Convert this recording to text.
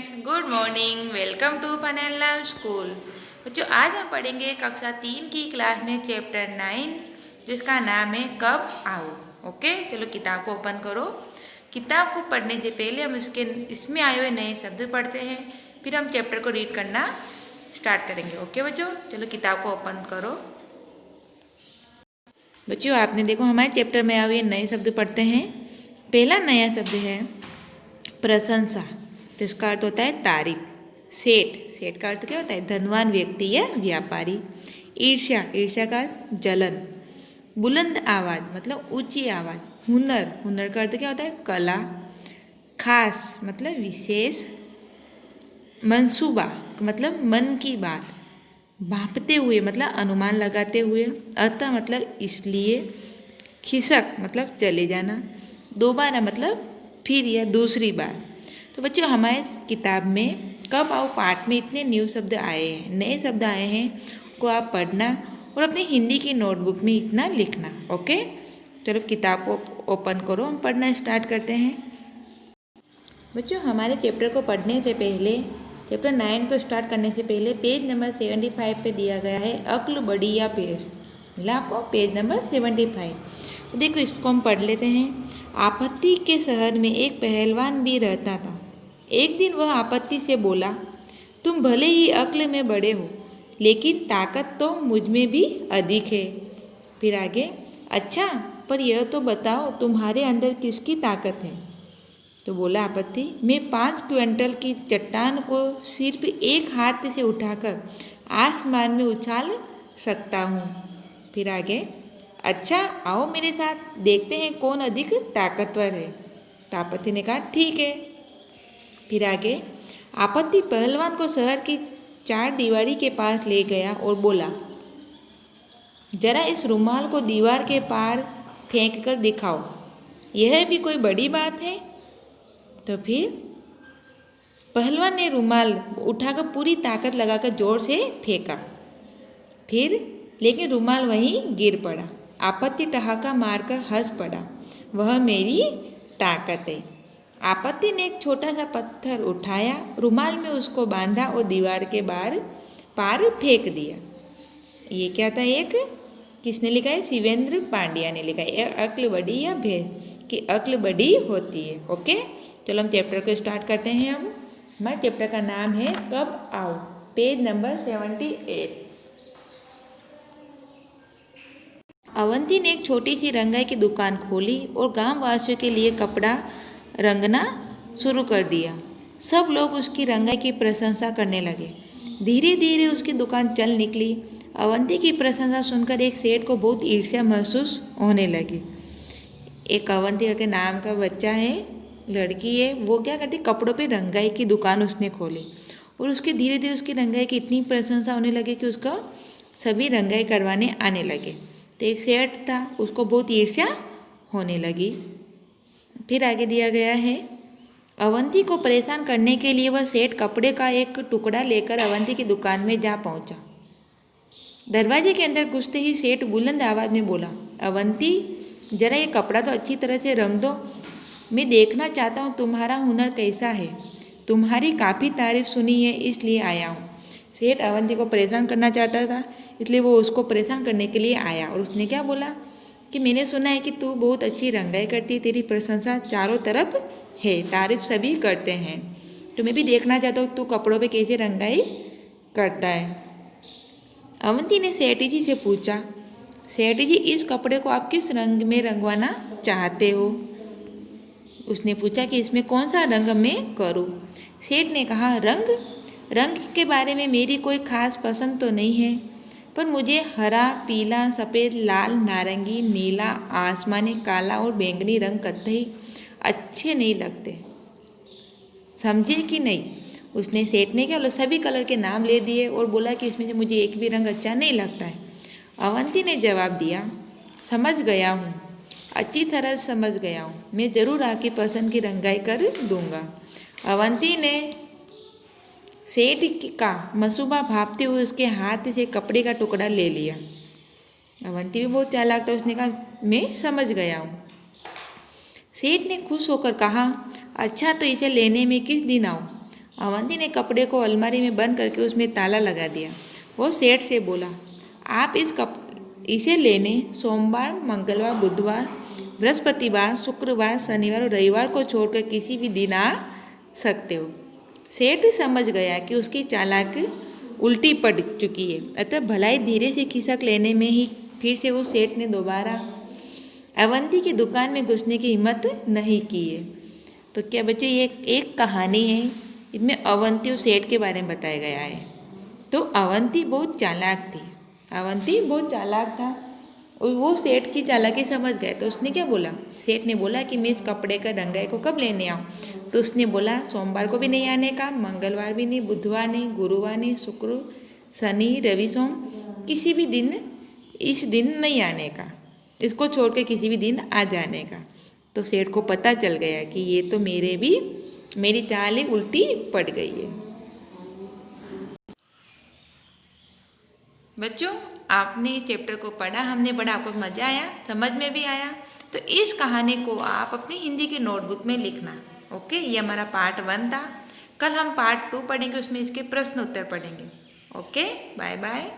Friends, good morning. Welcome to फनलाल school. बच्चों, आज हम पढ़ेंगे कक्षा 3 की क्लास में चैप्टर 9 जिसका नाम है कब आओ। ओके, चलो किताब को ओपन करो। किताब को पढ़ने से पहले हम इसमें आए हुए नए शब्द पढ़ते हैं, फिर हम चैप्टर को रीड करना स्टार्ट करेंगे। ओके बच्चों, चलो किताब को ओपन करो। बच्चों, आपने देखो हमारे चैप्टर में आए हुए नए शब्द पढ़ते हैं। पहला नया शब्द है प्रशंसा, तो इसका अर्थ होता है तारीफ। सेठ, सेठ का अर्थ क्या होता है? धनवान व्यक्ति या व्यापारी। ईर्ष्या, ईर्ष्या का अर्थ जलन। बुलंद आवाज मतलब ऊंची आवाज। हुनर, हुनर का अर्थ क्या होता है? कला। खास मतलब विशेष। मंसूबा मतलब मन की बात। भांपते हुए मतलब अनुमान लगाते हुए। अतः मतलब इसलिए। खिसक मतलब चले जाना। दोबारा मतलब फिर या दूसरी बार। तो बच्चों, हमारे किताब में कब आओ पाठ में इतने न्यू शब्द आए हैं, नए शब्द आए हैं, को आप पढ़ना और अपनी हिंदी की नोटबुक में इतना लिखना। ओके, चलो किताब को ओपन करो, हम पढ़ना स्टार्ट करते हैं। बच्चों, हमारे चैप्टर को पढ़ने से पहले, चैप्टर 9 को स्टार्ट करने से पहले पेज नंबर 75 पे दिया गया है अक्ल बड़ी या पेश। मिला आपको पेज नंबर 75। तो देखो, इसको हम पढ़ लेते हैं। आपत्ति के शहर में एक पहलवान भी रहता था। एक दिन वह आपत्ति से बोला, तुम भले ही अक्ल में बड़े हो, लेकिन ताकत तो मुझ में भी अधिक है। फिर आगे, अच्छा, पर यह तो बताओ तुम्हारे अंदर किसकी ताकत है? तो बोला आपत्ति, मैं 5 क्विंटल की चट्टान को सिर्फ एक हाथ से उठाकर आसमान में उछाल सकता हूँ। फिर आगे, अच्छा, आओ मेरे साथ देखते हैं कौन अधिक ताकतवर है। तो आपत्ति ने कहा ठीक है। फिर आगे, आपत्ति पहलवान को शहर की 4 दीवारी के पास ले गया और बोला, जरा इस रुमाल को दीवार के पार फेंक कर दिखाओ, यह भी कोई बड़ी बात है? तो फिर पहलवान ने रुमाल उठाकर पूरी ताकत लगाकर जोर से फेंका। फिर लेकिन रुमाल वहीं गिर पड़ा। आपत्ति ठहाका मारकर हंस पड़ा, वह मेरी ताकत है। आपत्ति ने एक छोटा सा पत्थर उठाया, रुमाल में उसको बांधा और दीवार के पार फेंक दिया। ये क्या था? एक किसने लिखा है? शिवेंद्र पांड्या ने लिखा है। अक्ल बड़ी या भेद कि अक्ल बड़ी होती है। ओके, चलो हम चैप्टर को स्टार्ट करते हैं। अब हमारे चैप्टर का नाम है कब आओ, पेज नंबर 78। अवंती ने एक छोटी सी रंगाई की दुकान खोली और गांव वासियों के लिए कपड़ा रंगना शुरू कर दिया। सब लोग उसकी रंगाई की प्रशंसा करने लगे। धीरे धीरे उसकी दुकान चल निकली। अवंती की प्रशंसा सुनकर एक सेठ को बहुत ईर्ष्या महसूस होने लगी। एक अवंती के नाम का बच्चा है, लड़की है, वो क्या करती, कपड़ों पे रंगाई की दुकान उसने खोली और उसके धीरे धीरे उसकी रंगाई की इतनी प्रशंसा होने लगी कि उसका सभी रंगाई करवाने आने लगे। तो एक सेठ था, उसको बहुत ईर्ष्या होने लगी। फिर आगे दिया गया है, अवंती को परेशान करने के लिए वह सेठ कपड़े का एक टुकड़ा लेकर अवंती की दुकान में जा पहुंचा। दरवाजे के अंदर घुसते ही सेठ बुलंद आवाज में बोला, अवंती, जरा ये कपड़ा तो अच्छी तरह से रंग दो। मैं देखना चाहता हूँ तुम्हारा हुनर कैसा है। तुम्हारी काफ़ी तारीफ सुनी है, इसलिए आया हूँ। सेठ अवंती को परेशान करना चाहता था, इसलिए वो उसको परेशान करने के लिए आया। और उसने क्या बोला कि मैंने सुना है कि तू बहुत अच्छी रंगाई करती है, तेरी प्रशंसा चारों तरफ है, तारीफ सभी करते हैं, तो मैं भी देखना चाहता हूँ तू कपड़ों पे कैसे रंगाई करता है। अवंती ने सेठ जी से पूछा, सेठ जी, इस कपड़े को आप किस रंग में रंगवाना चाहते हो? उसने पूछा कि इसमें कौन सा रंग मैं करूं? सेठ ने कहा, रंग के बारे में मेरी कोई खास पसंद तो नहीं है, पर मुझे हरा, पीला, सफ़ेद, लाल, नारंगी, नीला, आसमानी, काला और बैंगनी रंग कतई अच्छे नहीं लगते, समझे कि नहीं? उसने सेठ ने क्या बोला, सभी कलर के नाम ले दिए और बोला कि इसमें से मुझे एक भी रंग अच्छा नहीं लगता है। अवंती ने जवाब दिया, समझ गया हूँ, अच्छी तरह समझ गया हूँ, मैं ज़रूर आपकी पसंद की रंगाई कर दूंगा। अवंती ने सेठ का मसूबा भापते हुए उसके हाथ से कपड़े का टुकड़ा ले लिया। अवंती भी बहुत चालाक था, उसने कहा, मैं समझ गया हूँ। सेठ ने खुश होकर कहा, अच्छा, तो इसे लेने में किस दिन आऊँ? अवंती ने कपड़े को अलमारी में बंद करके उसमें ताला लगा दिया। वो सेठ से बोला, आप इसे लेने सोमवार, मंगलवार, बुधवार, बृहस्पतिवार, शुक्रवार, शनिवार और रविवार को छोड़कर किसी भी दिन आ सकते हो। सेठ समझ गया कि उसकी चालाक उल्टी पड़ चुकी है, अतः भलाई धीरे से खिसक लेने में ही फिर से उस सेठ ने दोबारा अवंती की दुकान में घुसने की हिम्मत नहीं की है। तो क्या बच्चों, ये एक कहानी है, इसमें अवंती और सेठ के बारे में बताया गया है। तो अवंती बहुत चालाक थी, अवंती बहुत चालाक था और वो सेठ की चालाकी समझ गए। तो उसने क्या बोला, सेठ ने बोला कि मैं इस कपड़े का रंगाई को कब लेने आऊँ। तो उसने बोला सोमवार को भी नहीं आने का, मंगलवार भी नहीं, बुधवार नहीं, गुरुवार नहीं, शुक्र, शनि, रवि, सोम, किसी भी दिन इस दिन नहीं आने का, इसको छोड़ के किसी भी दिन आ जाने का। तो सेठ को पता चल गया कि ये तो मेरी चाल ही उल्टी पड़ गई है। बच्चों, आपने चैप्टर को पढ़ा, हमने पढ़ा, आपको मज़ा आया, समझ में भी आया। तो इस कहानी को आप अपनी हिंदी की नोटबुक में लिखना। ओके, ये हमारा पार्ट 1 था। कल हम पार्ट 2 पढ़ेंगे, उसमें इसके प्रश्न उत्तर पढ़ेंगे। Okay, bye bye.